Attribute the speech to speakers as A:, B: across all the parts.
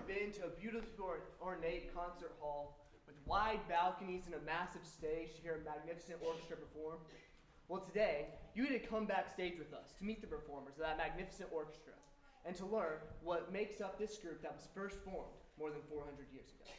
A: been to a beautiful ornate concert hall with wide balconies and a massive stage to hear a magnificent orchestra perform? Well, today, you get to come backstage with us to meet the performers of that magnificent orchestra and to learn what makes up this group that was first formed more than 400 years ago.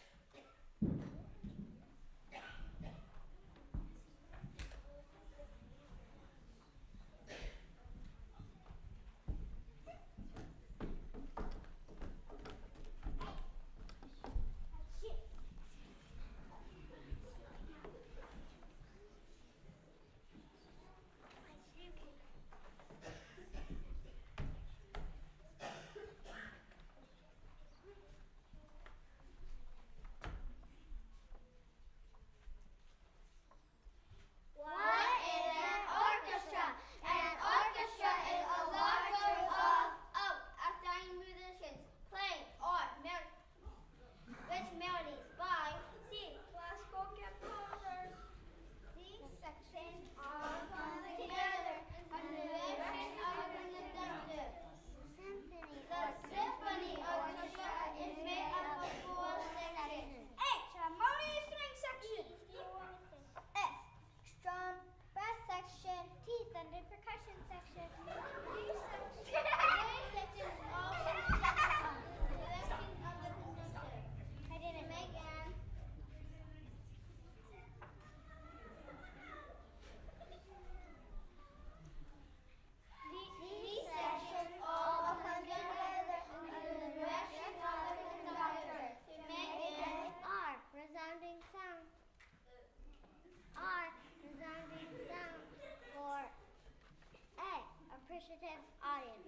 B: Appreciative audience.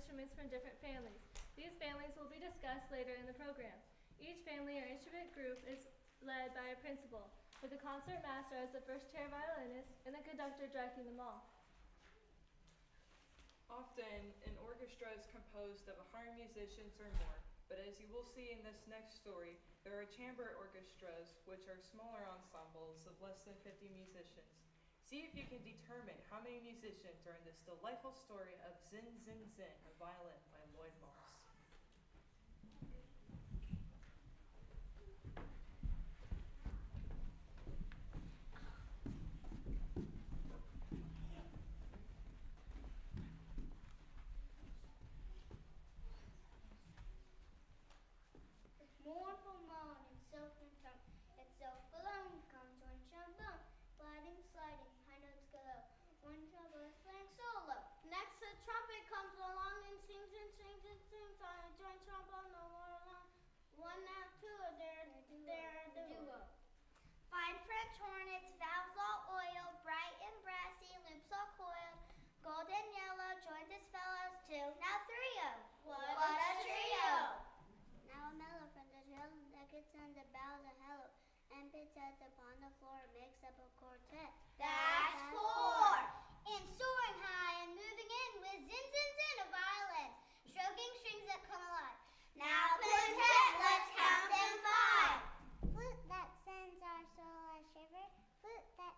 B: instruments from different families. These families will be discussed later in the program. Each family or instrument group is led by a principal, with the concert master as the first chair violinist and the conductor directing them all.
C: Often, an orchestra is composed of 100 musicians or more, but as you will see in this next story, there are chamber orchestras, which are smaller ensembles of less than 50 musicians. See if you can determine how many musicians are in this delightful story of Zin Zin Zin, a violin by Lloyd Moss.
D: Mournful moan and silken tongue, its self alone comes one trombone, gliding, sliding, high notes go low. One trombone is playing solo. Next a trumpet comes along and sings and sings and sings on a joint trombone, no more alone. One now two, they're a duo. Fine French horn, its valves all oiled, bright and brassy, loops all coiled. Golden yellow joins its fellows too. Now trio. What a trio! Now a mellow from the hill that gets on the bells a hello, and pits heads upon the floor makes up a quartet. That's four. And soaring high and moving in with zin zin zin a violin, stroking strings that come alive. Now quintet, let's count them five. Flute that sends our soul a shiver, flute that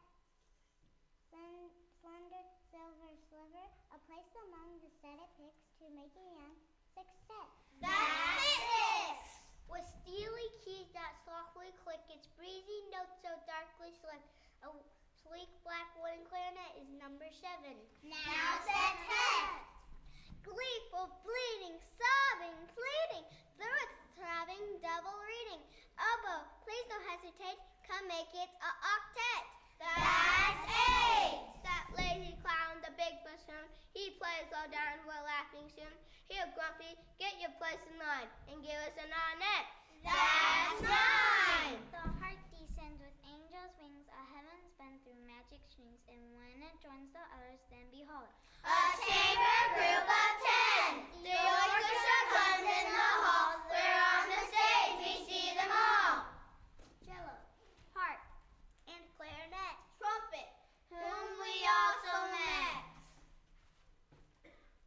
D: slender silver sliver, a place among the set it picks to make a young sextet. That's six! With steely keys that softly click, its breezy notes so darkly slick, a sleek black wooden clarinet is number 7. Now septet! Gleeful, bleeding, sobbing, pleading, throat throbbing, double reading. Oboe, please don't hesitate, come make it a octet. That's 8! That lazy clown, the big bassoon, he plays low down, we're laughing soon. Here, Grumpy, get your place in line and give us a nonet. That's 9! The heart descends with angels' wings, a heaven spun through magic strings, and when it joins the others, then behold, a chamber group of 10. The orchestra comes in the hall, where on the stage we see them all. Cello, harp, and clarinet, trumpet, whom we also met.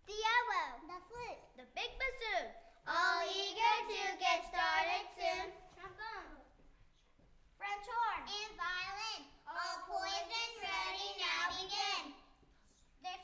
D: The oboe, the flute, the big bassoon, all eager to get started soon. Trombone, French horn, and violin, all poised and ready, now begin. Their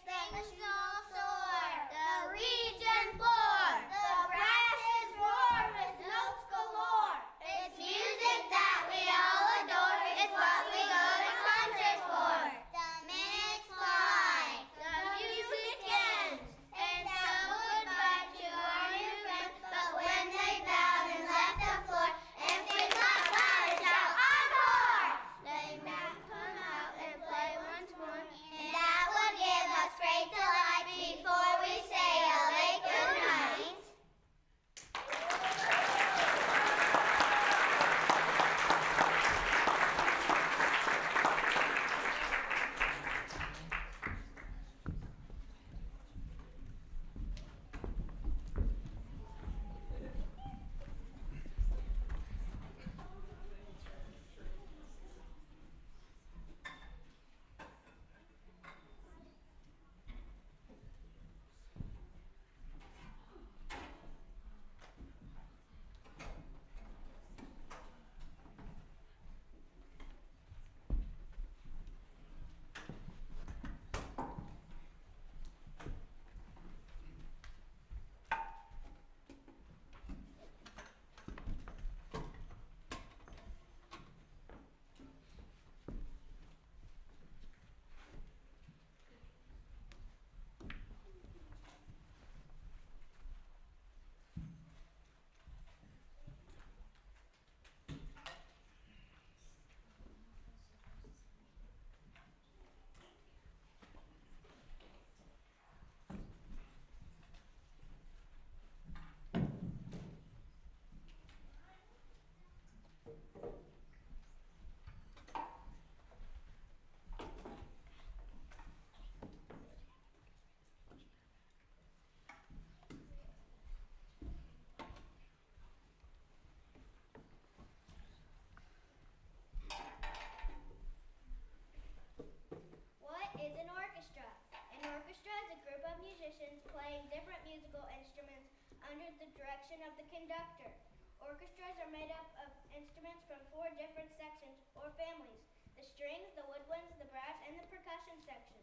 D: under the direction of the conductor. Orchestras are made up of instruments from 4 different sections or families: the strings, the woodwinds, the brass, and the percussion section.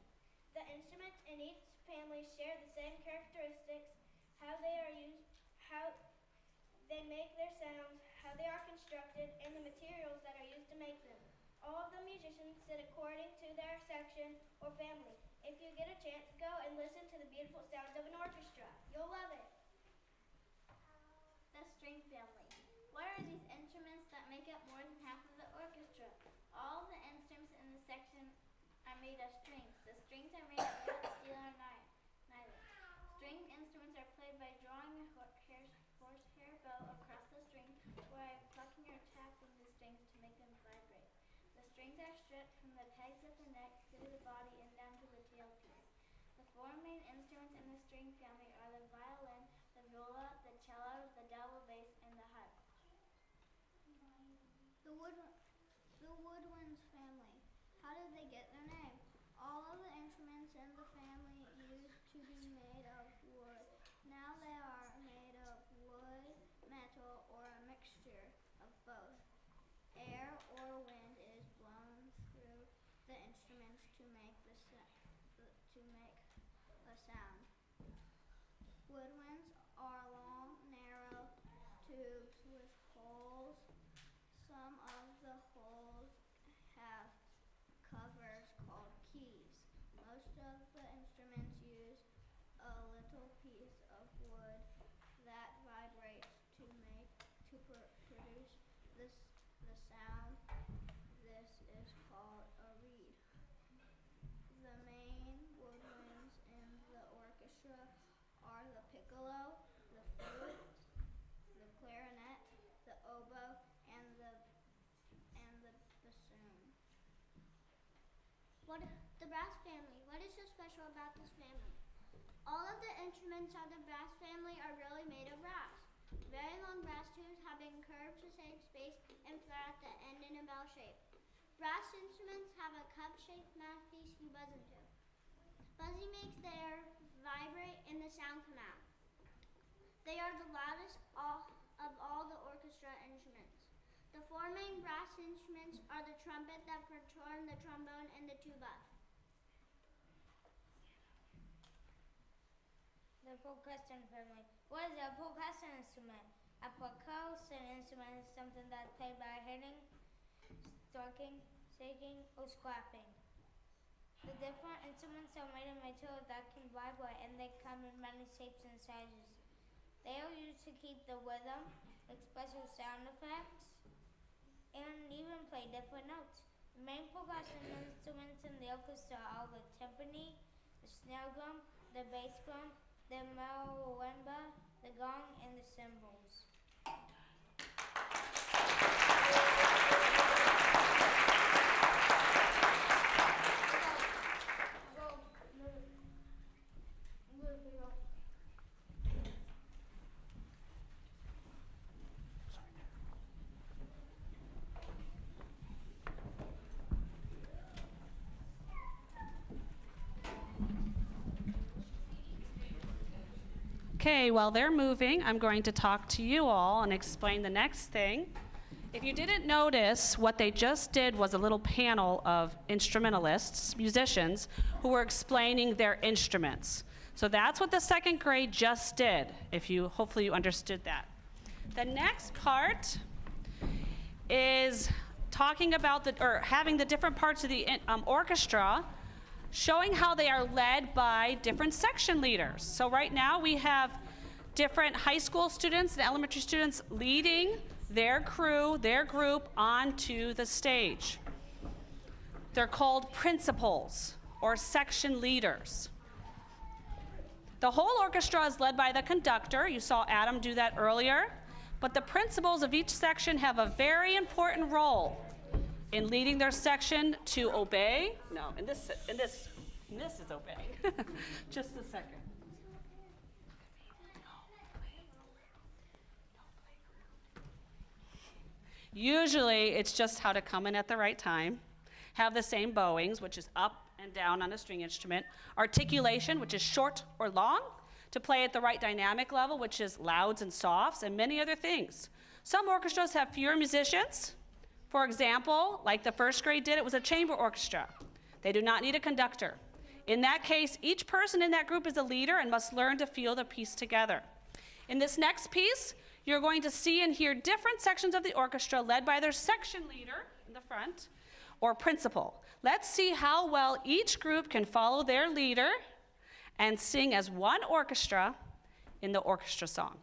D: The instruments in each family share the same characteristics: how they are used, how they make their sounds, how they are constructed, and the materials that are used to make them. All of the musicians sit according to their section or family. If you get a chance, go and listen to the beautiful sounds of an orchestra. You'll love it. The string family. What are these instruments that make up more than half of the orchestra? All the instruments in the section are made of strings. The strings are made of wood, steel, or nylon. String instruments are played by drawing a horsehair bow across the string, or by plucking or tapping the strings to make them vibrate. The strings are stripped from the pegs at the neck through the body and down to the tailpiece. The 4 main instruments in the string family are the violin, the viola, the cello, the double bass, and the harp. The woodwinds family. How did they get their name? All of the instruments in the family used to be made of wood. Now they are made of wood, metal, or a mixture of both. Air or wind is blown through the instruments to make the sound. Woodwinds are long, narrow tubes with holes. Some of the holes have covers called keys. Most of the instruments use a little piece of wood that vibrates to produce the sound. This is called a reed. The main woodwinds in the orchestra are the piccolo, the flute, the clarinet, the oboe, and the bassoon. The brass family. What is so special about this family? All of the instruments of the brass family are really made of brass. Very long brass tubes have been curved to save space and flat at the end in a bell shape. Brass instruments have a cup-shaped mouthpiece you buzz into. Buzzing makes the air vibrate and the sound come out. They are the loudest of all the orchestra instruments. The 4 main brass instruments are the trumpet, the fritron, the trombone, and the tuba.
E: The percussion family. What is a percussion instrument? A percussion instrument is something that's played by hitting, striking, shaking, or scraping. The different instruments are made of material that can vibrate, and they come in many shapes and sizes. They are used to keep the rhythm, make special sound effects, and even play different notes. The main percussion instruments in the orchestra are the timpani, the snare drum, the bass drum, the marimba, the gong, and the cymbals.
F: Okay, while they're moving, I'm going to talk to you all and explain the next thing. If you didn't notice, what they just did was a little panel of instrumentalists, musicians, who were explaining their instruments. So that's what the 2nd grade just did, hopefully you understood that. The next part is talking about having the different parts of the orchestra, showing how they are led by different section leaders. So right now we have different high school students and elementary students leading their crew, their group, onto the stage. They're called principals or section leaders. The whole orchestra is led by the conductor. You saw Adam do that earlier. But the principals of each section have a very important role in leading their section to obey. No, and this is obeying. Just a second. Usually, it's just how to come in at the right time, have the same bowings, which is up and down on a string instrument, articulation, which is short or long, to play at the right dynamic level, which is louds and softs, and many other things. Some orchestras have fewer musicians. For example, like the first grade did, it was a chamber orchestra. They do not need a conductor. In that case, each person in that group is a leader and must learn to feel the piece together. In this next piece, you're going to see and hear different sections of the orchestra led by their section leader in the front, or principal. Let's see how well each group can follow their leader and sing as one orchestra in the orchestra song.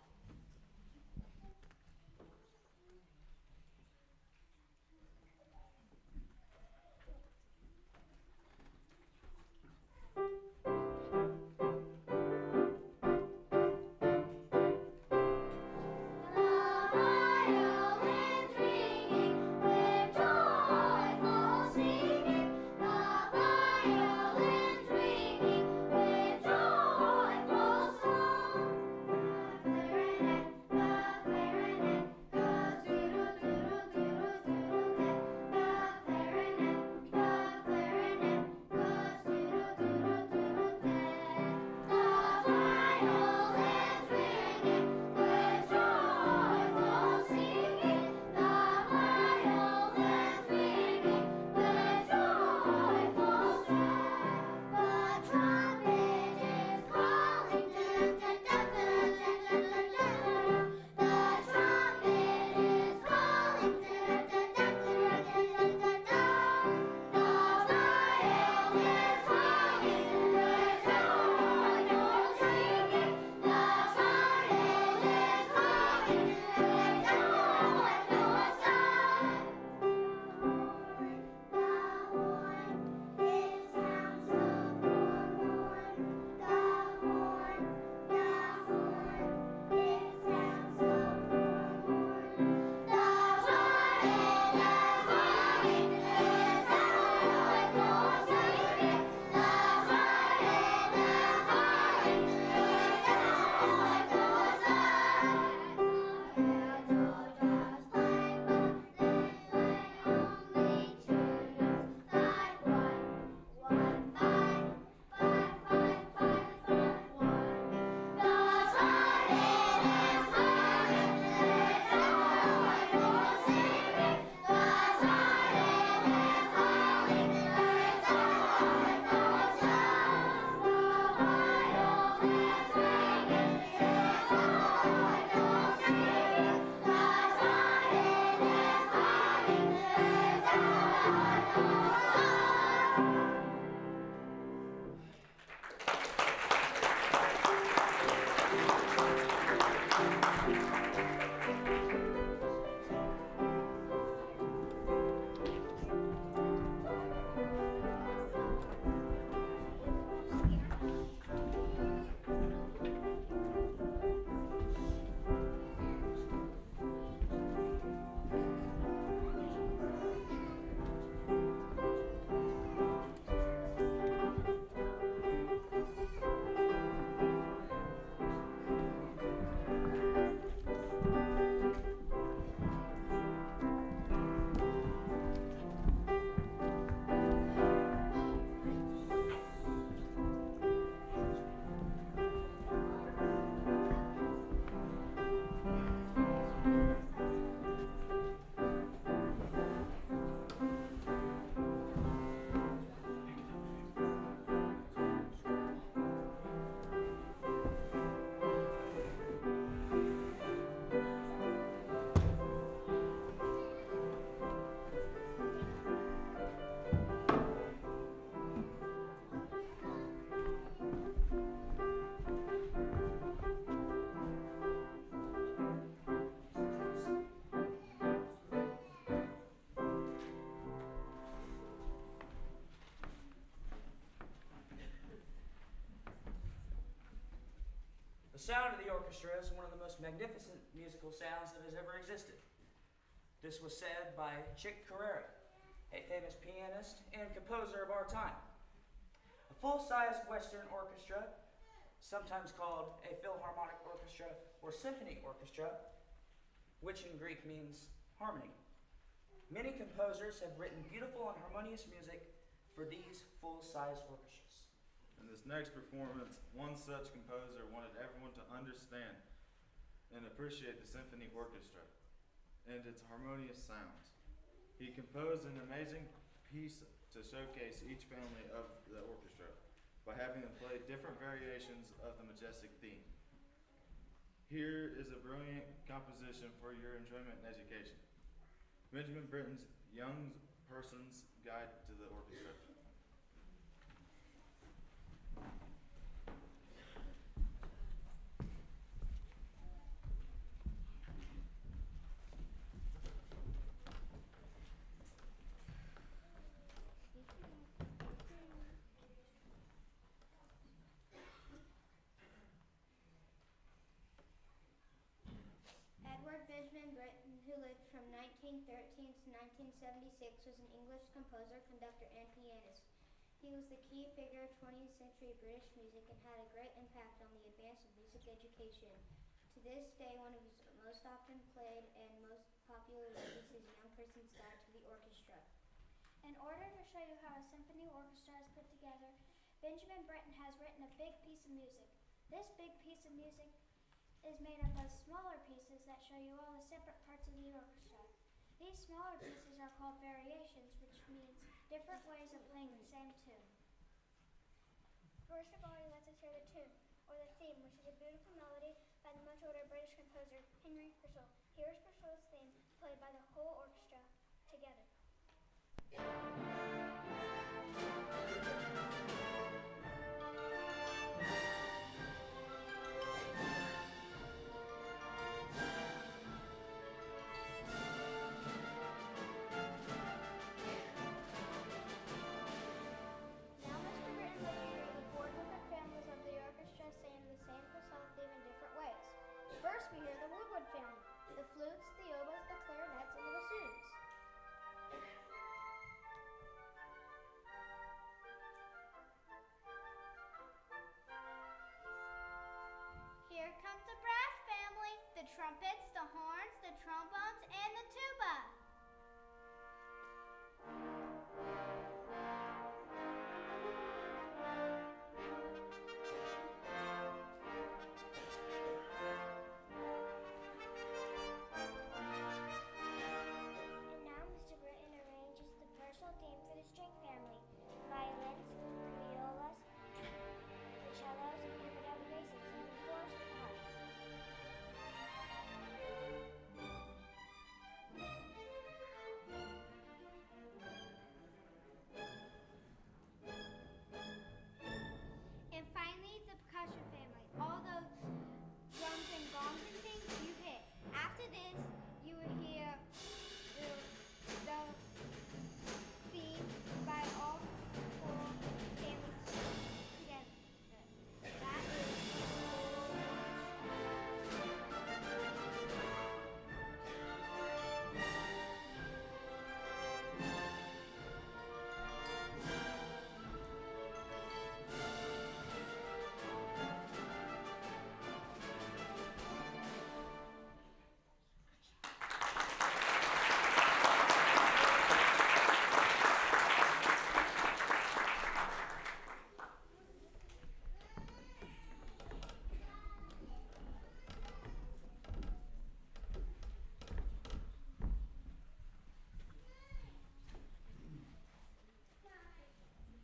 G: The sound of the orchestra is one of the most magnificent musical sounds that has ever existed. This was said by Chick Corea, a famous pianist and composer of our time. A full-sized Western orchestra, sometimes called a philharmonic orchestra or symphony orchestra, which in Greek means harmony. Many composers have written beautiful and harmonious music for these full-sized orchestras.
H: In this next performance, one such composer wanted everyone to understand and appreciate the symphony orchestra and its harmonious sounds. He composed an amazing piece to showcase each family of the orchestra by having them play different variations of the majestic theme. Here is a brilliant composition for your enjoyment and education. Benjamin Britten's Young Person's Guide to the Orchestra.
E: Edward Benjamin Britten, who lived from 1913 to 1976, was an English composer, conductor, and pianist. He was the key figure of 20th century British music and had a great impact on the advance of music education. To this day, one of his most often played and most popular works is Young Person's Guide to the Orchestra.
D: In order to show you how a symphony orchestra is put together, Benjamin Britten has written a big piece of music. This big piece of music is made up of smaller pieces that show you all the separate parts of the orchestra. These smaller pieces are called variations, which means different ways of playing the same tune. First of all, let us hear the tune, or the theme, which is a beautiful melody by the much older British composer Henry Purcell. Here is Purcell's theme, played by the whole orchestra together. Now Mr. Britton will hear the four different families of the orchestra singing the same Purcell theme in different ways. First we hear the woodwind family, the flutes, the oboes, the clarinets, and the bassoons. Here comes the brass family, the trumpets, the horns, the trombones, and the tuba. And now Mr. Britton arranges the Purcell theme for the string family. Violins, violas, the cellos, and the double basses, and of course the harp. And finally, the percussion family. All those drums and gongs and things you hit. After this, you will hear the theme by all four families together. That is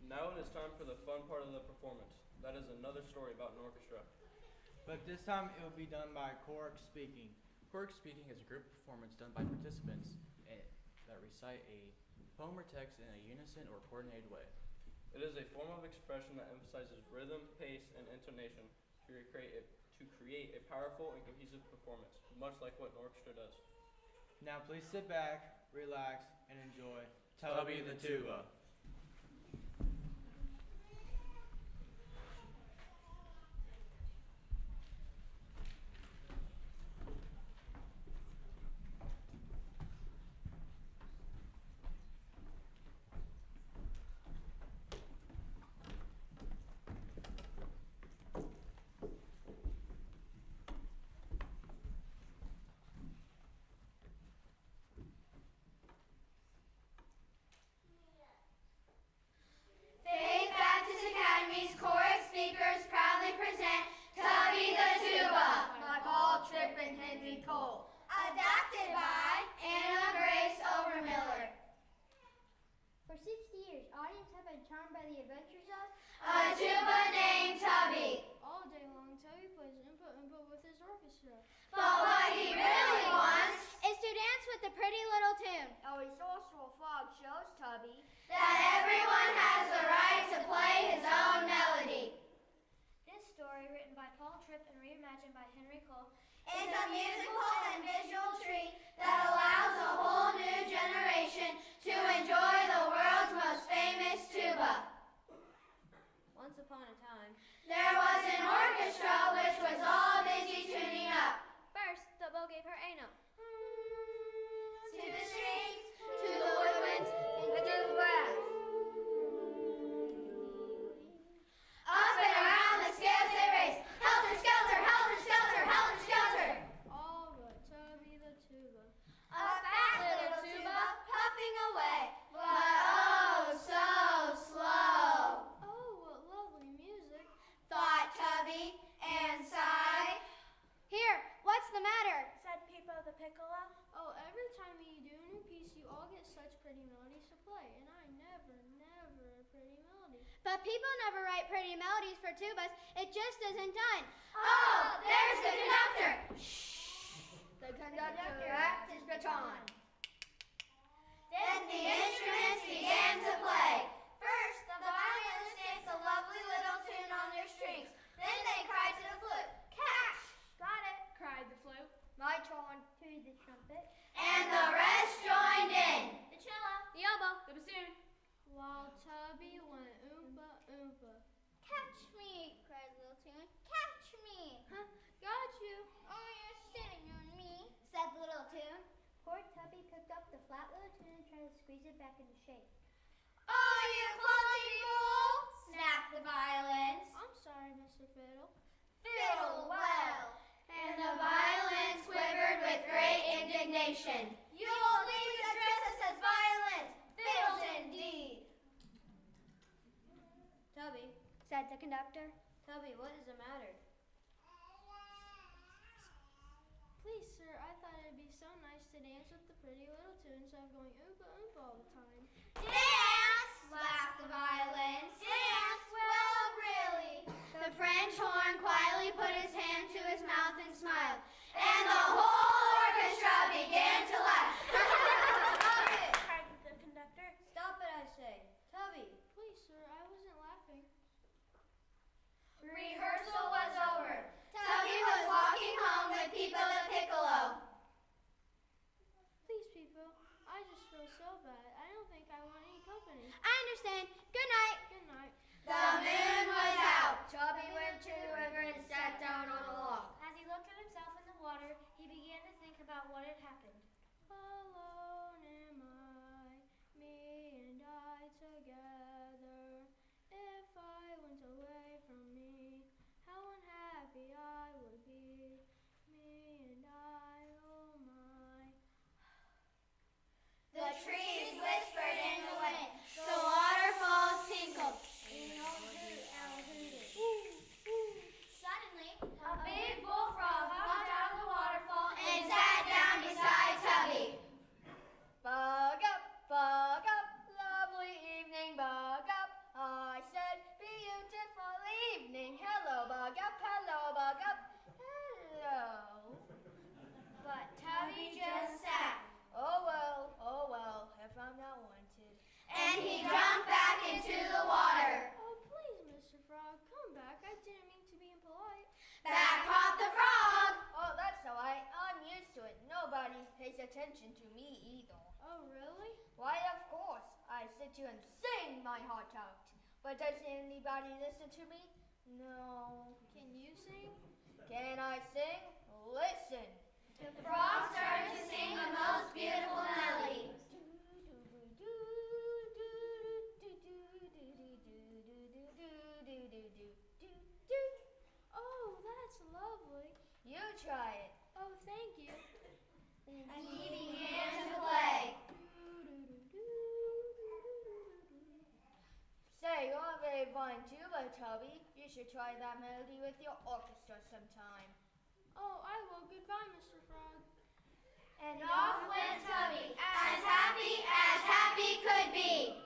I: Now it is time for the fun part of the performance. That is another story about an orchestra.
J: But this time it will be done by Choric Speaking.
K: Choric speaking is a group performance done by participants that recite a poem or text in a unison or coordinated way.
I: It is a form of expression that emphasizes rhythm, pace, and intonation to create a powerful and cohesive performance, much like what an orchestra does.
J: Now please sit back, relax, and enjoy Tubby the Tuba.
D: been charmed by the adventures of
L: a tuba named Tubby.
D: all day long. Tubby plays Oompa Oompa with his orchestra.
L: But what he really wants
D: Is to dance with the pretty little tune. A resourceful frog shows Tubby
L: that everyone has the right to play his own melody.
D: This story, written by Paul Tripp and reimagined by Henry Cole,
L: It's a musical and visual treat that allows a whole new generation to enjoy the world's most famous tuba.
D: once upon a time.
L: There was an orchestra which was all busy tuning up.
D: First, the bow gave her a note.
L: To the streets, to the woodwinds, and to the grass. Up and around the scales they raced. Helter skelter, helter skelter, helter skelter.
D: All but Tubby the tuba.
L: A fat little tuba puffing away, but oh so slow.
D: Oh, what lovely music.
L: Thought Tubby and sighed.
D: Here, what's the matter?
E: Said Pipo the Piccolo.
D: Oh, every time you do a new piece, you all get such pretty melodies to play, and I never a pretty melody. But people never write pretty melodies for tubas. It just isn't done.
L: Oh, there's the conductor.
D: The conductor racked his baton.
L: Then the instruments began to play. First, the violins danced a lovely little tune on their strings. Then they cried to the flute, "Cash!"
D: Got it, cried the flute. My turn, to the trumpet.
L: And the rest joined in.
D: The cello. The oboe. The bassoon. While Tubby went oompa oompa.
E: Catch me, cried Little Tune. Catch me.
D: Huh, got you.
E: Oh, you're sitting on me.
D: Said the little tune.
E: Poor Tubby picked up the flat little tune and tried to squeeze it back into shape.
L: Oh, you clumsy fool! Snapped the violins.
D: I'm sorry, Mr. Fiddle.
L: Fiddle well. And the violins quivered with great indignation. You will need to address us as violins. Fiddles indeed.
D: Tubby.
E: Said the conductor.
D: Tubby, what is the matter? Please, sir, I thought it'd be so nice to dance with the pretty little tune instead of going oompa oompa all the time.
L: Dance! Laughed the violins. Dance? Well, really. The French horn quietly put his hand to his mouth and smiled. And the whole orchestra began to laugh.
E: Stop it, cried the conductor.
D: Stop it, I say. Tubby. Please, sir, I wasn't laughing.
L: Rehearsal was over. Tubby was walking home with Pipo the Piccolo.
D: Please, people, I just feel so bad. I don't think I want any company.
E: I understand. Good night.
D: Good night.
L: The moon was out.
D: Tubby went to the river and sat down on a log.
E: As he looked at himself in the water, he began to think about what had happened.
D: Alone am I, me and I together. If I went away from me, how unhappy I would be. Me and I, oh my.
L: The trees whispered in the wind. The waterfalls tinkled.
E: Suddenly,
L: A big bullfrog hopped out of the waterfall and sat down beside Tubby.
D: Bug up, lovely evening, bug up. I said, beautiful evening. Hello, bug up, hello, bug up. Hello.
L: But Tubby just sat.
D: Oh well, if I'm not wanted.
L: And he jumped back into the water.
D: Oh, please, Mr. Frog, come back. I didn't mean to be impolite.
L: Back hopped the frog.
D: Oh, that's all right. I'm used to it. Nobody pays attention to me either. Oh, really? Why, of course. I sit here and sing my heart out. But does anybody listen to me? No. Can you sing? Can I sing? Listen.
L: The frog started to sing the most beautiful melody.
D: Oh, that's lovely. You try it. Oh, thank you.
L: And he began to play.
D: Say, you're a very fine tuba, Tubby. You should try that melody with your orchestra sometime. Oh, I will. Goodbye, Mr. Frog.
L: And off went Tubby, as happy could be.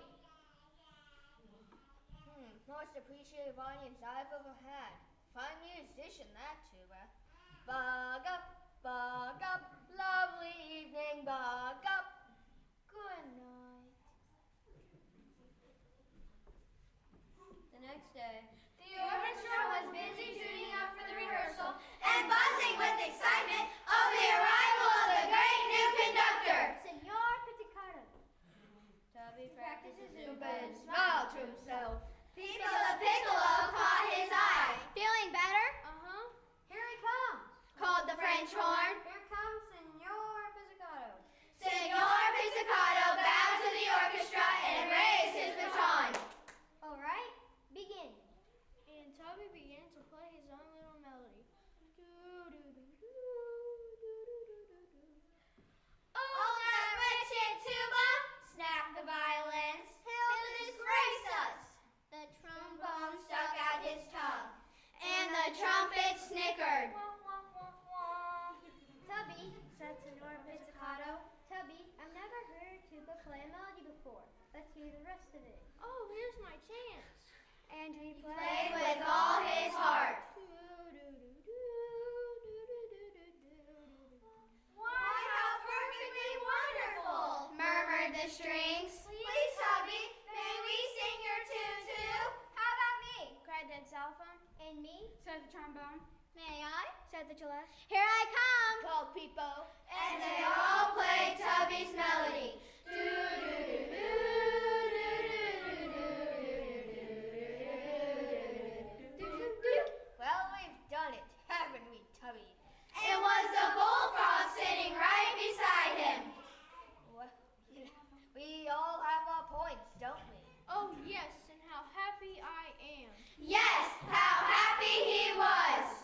L: most appreciative audience I've ever had. Fine musician, that tuba. Bug up, lovely evening, bug up. Good night. The next day, the orchestra was busy tuning up for the rehearsal and buzzing with excitement of the arrival of the great new conductor, Senor Pizzicato. Tubby practices in bed and smiled to himself. Piccola Piccolo caught his eye. Feeling better? Uh-huh. Here he comes, called the French horn. Here comes Senor Pizzicato. Senor Pizzicato bowed to the orchestra and raised his baton. All right, begin. And Tubby began to play his own little melody. Oh, that wretched tuba! Snapped the violins. He'll disgrace us! The trombone stuck out his tongue, and the trumpet snickered. Tubby, said Senor Pizzicato. Tubby, I've never heard a tuba play a melody before. Let's hear the rest of it. Oh, here's my chance. And he played with all his heart. Why, how perfectly wonderful, murmured the strings. Please, Tubby, may we sing your tune too? How about me? Cried the xylophone. And me? Said the trombone. May I? Said the cello. Here I come, called Peepo. And they all played Tubby's melody. Well, we've done it, haven't we, Tubby? It was the bullfrog sitting right beside him. Well, we all have our points, don't we? Oh, yes, and how happy I am. Yes, how happy he was.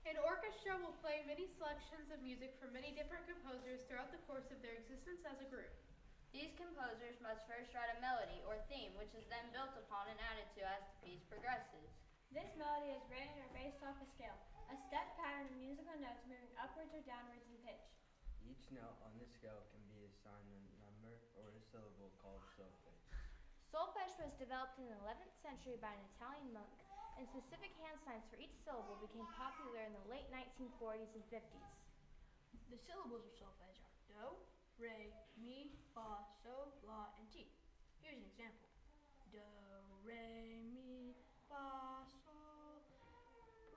M: An orchestra will play many selections of music from many different composers throughout the course of their existence as a group.
N: These composers must first write a melody or theme, which is then built upon and added to as the piece progresses.
B: This melody is written or based off a scale, a step pattern of musical notes moving upwards or downwards in pitch.
O: Each note on the scale can be assigned a number or a syllable called solfege.
P: Solfege was developed in the 11th century by an Italian monk, and specific hand signs for each syllable became popular in the late 1940s and 50s.
Q: The syllables of solfege are do, re, mi, fa, sol, la, and ti. Here's an example. Do, re, mi, fa, sol,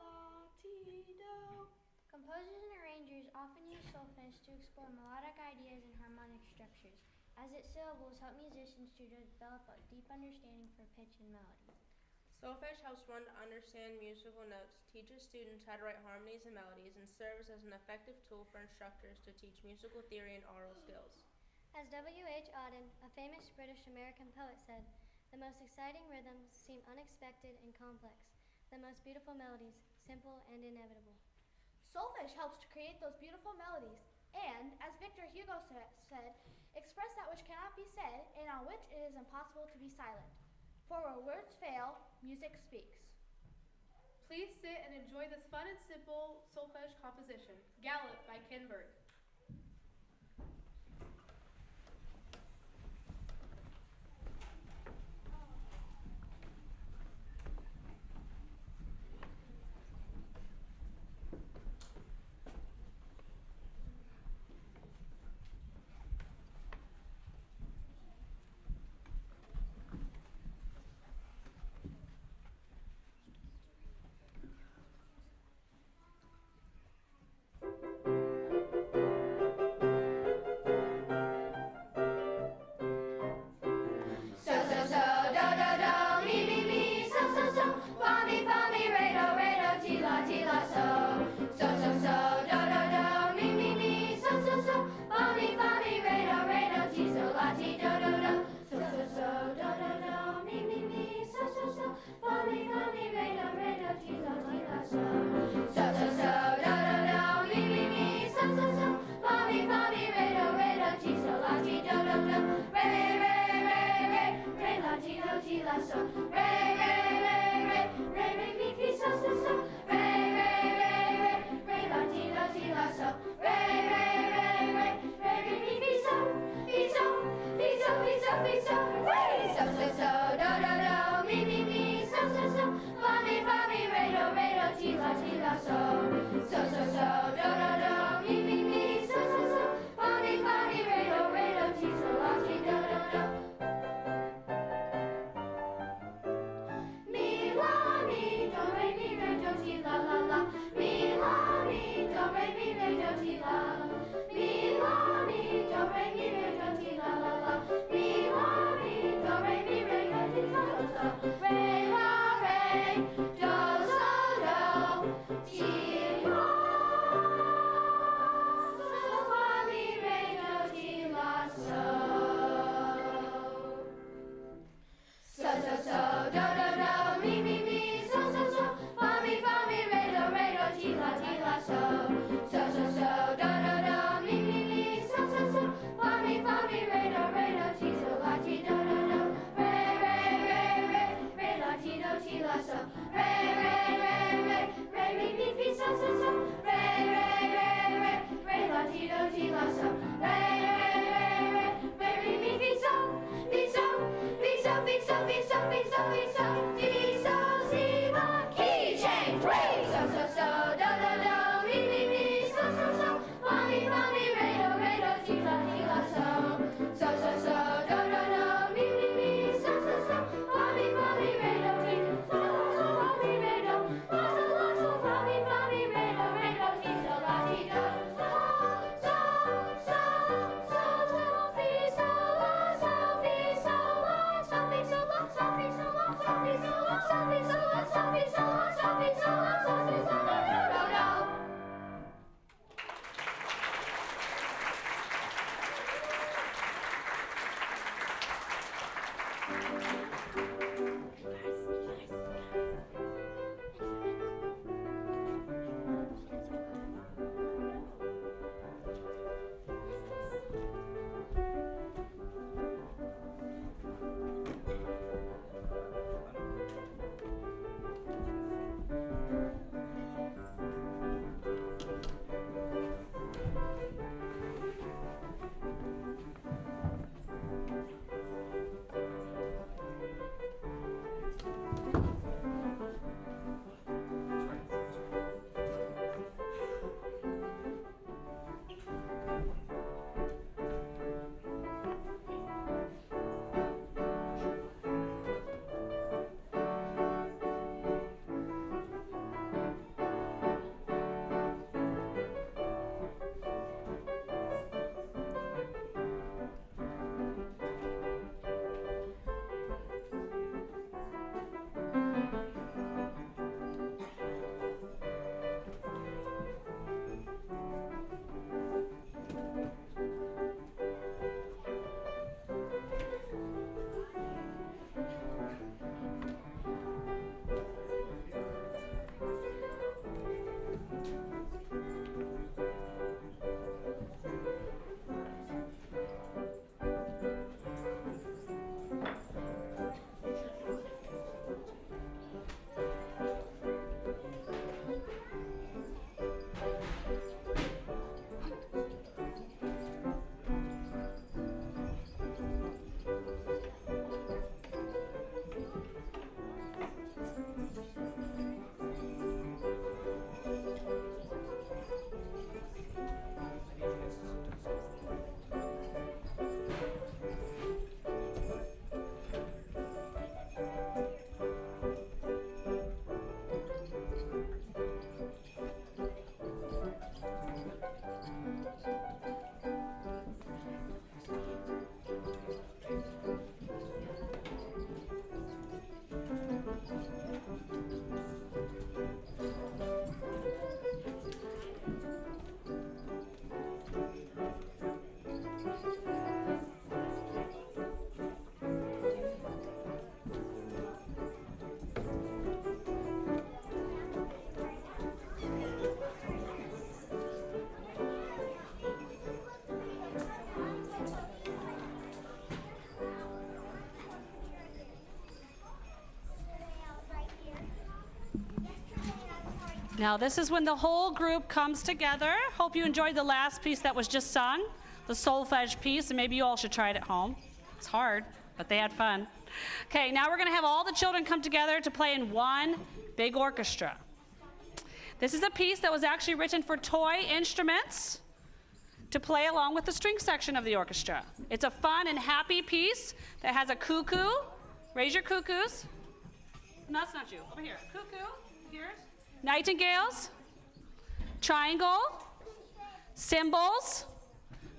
Q: la, ti, do.
P: Composers and arrangers often use solfege to explore melodic ideas and harmonic structures, as its syllables help musicians to develop a deep understanding for pitch and melody.
R: Solfege helps one to understand musical notes, teaches students how to write harmonies and melodies, and serves as an effective tool for instructors to teach musical theory and oral skills.
P: As W.H. Auden, a famous British-American poet, said, "The most exciting rhythms seem unexpected and complex, the most beautiful melodies, simple and inevitable."
S: Solfege helps to create those beautiful melodies and, as Victor Hugo said, express that which cannot be said and on which it is impossible to be silent. For where words fail, music speaks.
M: Please sit and enjoy this fun and simple solfege composition, Galop by Ken Berg.
F: Now this is when the whole group comes together. Hope you enjoyed the last piece that was just sung, the solfege piece, and maybe you all should try it at home. It's hard, but they had fun. Okay, now we're going to have all the children come together to play in one big orchestra. This is a piece that was actually written for toy instruments to play along with the string section of the orchestra. It's a fun and happy piece that has a cuckoo. Raise your cuckoos. No, that's not you. Over here. Cuckoo. Here's nightingales, triangle, cymbals,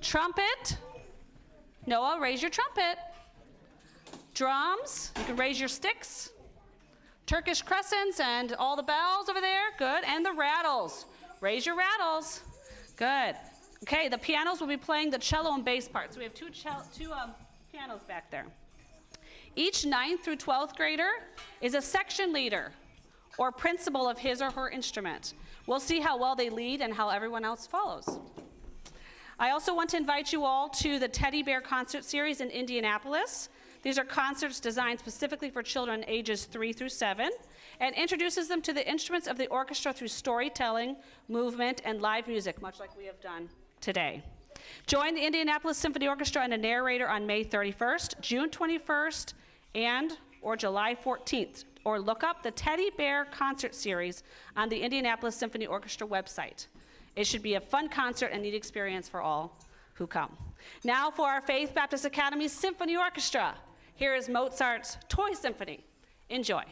F: trumpet. Noah, raise your trumpet. Drums. You can raise your sticks. Turkish crescents and all the bells over there. Good. And the rattles. Raise your rattles. Good. Okay, the pianos will be playing the cello and bass part. So we have two pianos back there. Each 9th through 12th grader is a section leader or principal of his or her instrument. We'll see how well they lead and how everyone else follows. I also want to invite you all to the Teddy Bear Concert Series in Indianapolis. These are concerts designed specifically for children ages 3 through 7 and introduces them to the instruments of the orchestra through storytelling, movement, and live music, much like we have done today. Join the Indianapolis Symphony Orchestra and a narrator on May 31st, June 21st, or July 14th, or look up the Teddy Bear Concert Series on the Indianapolis Symphony Orchestra website. It should be a fun concert and neat experience for all who come. Now for our Faith Baptist Academy Symphony Orchestra. Here is Mozart's Toy Symphony. Enjoy.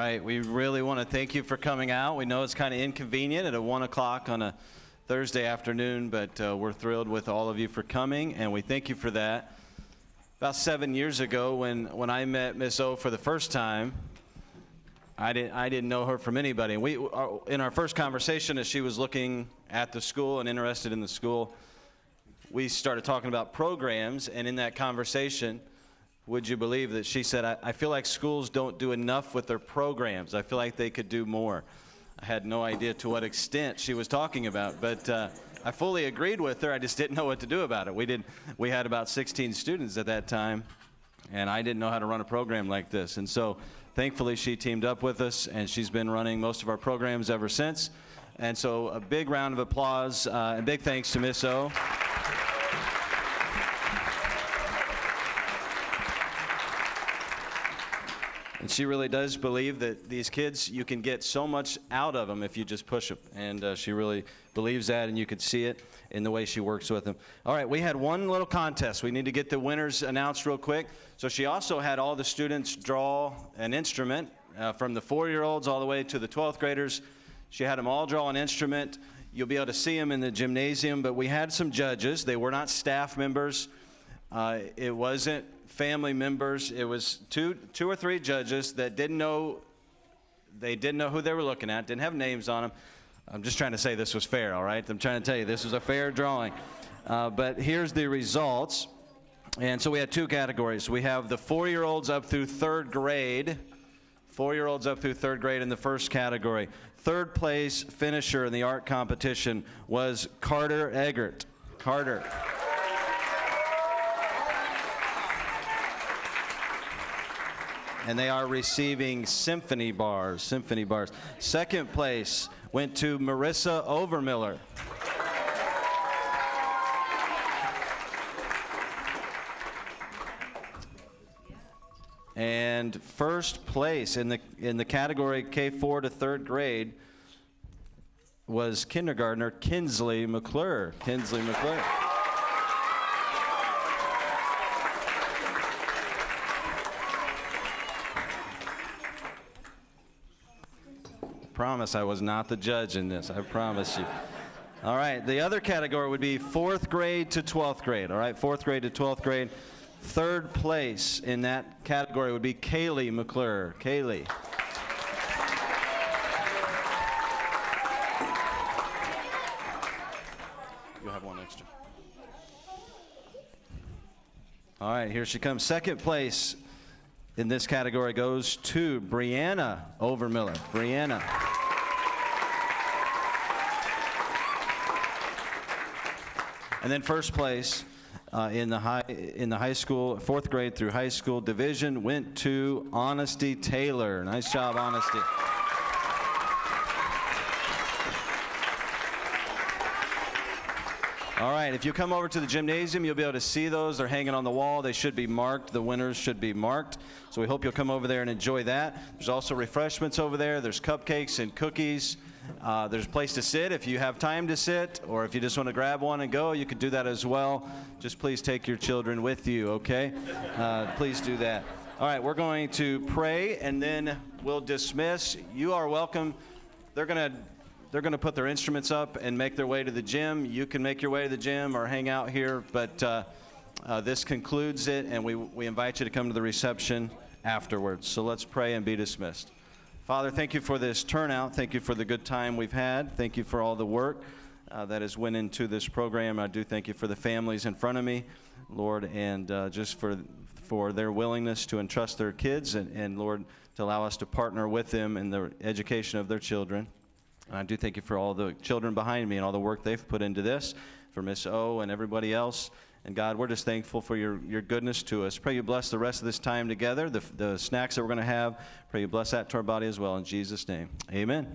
T: right, we really want to thank you for coming out. We know it's kind of inconvenient at 1 o'clock on a Thursday afternoon, but we're thrilled with all of you for coming, and we thank you for that. About 7 years ago, when I met Miss O for the first time, I didn't know her from anybody. And in our first conversation, as she was looking at the school and interested in the school, we started talking about programs, and in that conversation, would you believe that she said, I feel like schools don't do enough with their programs. I feel like they could do more. I had no idea to what extent she was talking about, but I fully agreed with her. I just didn't know what to do about it. We had about 16 students at that time, and I didn't know how to run a program like this. And so thankfully she teamed up with us, and she's been running most of our programs ever since. And so a big round of applause and big thanks to Miss O. And she really does believe that these kids, you can get so much out of them if you just push them. And she really believes that, and you could see it in the way she works with them. All right, we had one little contest. We need to get the winners announced real quick. So she also had all the students draw an instrument from the 4-year-olds all the way to the 12th graders. She had them all draw an instrument. You'll be able to see them in the gymnasium, but we had some judges. They were not staff members. It wasn't family members. It was two or three judges that didn't know who they were looking at, didn't have names on them. I'm just trying to say this was fair, all right? I'm trying to tell you this was a fair drawing. But here's the results. And so we had two categories. We have the 4-year-olds up through 3rd grade. 4-year-olds up through 3rd grade in the first category. 3rd place finisher in the art competition was Carter Eggert. Carter. And they are receiving symphony bars. Second place went to Marissa Overmiller. And first place in the category K4 to 3rd grade was kindergartner Kinsley McClure. Promise I was not the judge in this. I promise you. All right, the other category would be 4th grade to 12th grade. All right, 4th grade to 12th grade. 3rd place in that category would be Kaylee McClure. Kaylee. You'll have one extra. All right, here she comes. Second place in this category goes to Brianna Overmiller. Brianna. And then first place in the high school, 4th grade through high school division went to Honesty Taylor. Nice job, Honesty. All right, if you come over to the gymnasium, you'll be able to see those. They're hanging on the wall. They should be marked. The winners should be marked. So we hope you'll come over there and enjoy that. There's also refreshments over there. There's cupcakes and cookies. There's a place to sit if you have time to sit, or if you just want to grab one and go, you could do that as well. Just please take your children with you, okay? Please do that. All right, we're going to pray, and then we'll dismiss. You are welcome. They're going to put their instruments up and make their way to the gym. You can make your way to the gym or hang out here, but this concludes it, and we invite you to come to the reception afterwards. So let's pray and be dismissed. Father, thank you for this turnout. Thank you for the good time we've had. Thank you for all the work that has went into this program. I do thank you for the families in front of me, Lord, and just for their willingness to entrust their kids and, Lord, to allow us to partner with them in the education of their children. And I do thank you for all the children behind me and all the work they've put into this, for Miss O and everybody else. And God, we're just thankful for your goodness to us. Pray you bless the rest of this time together, the snacks that we're going to have. Pray you bless that to our body as well. In Jesus' name, amen.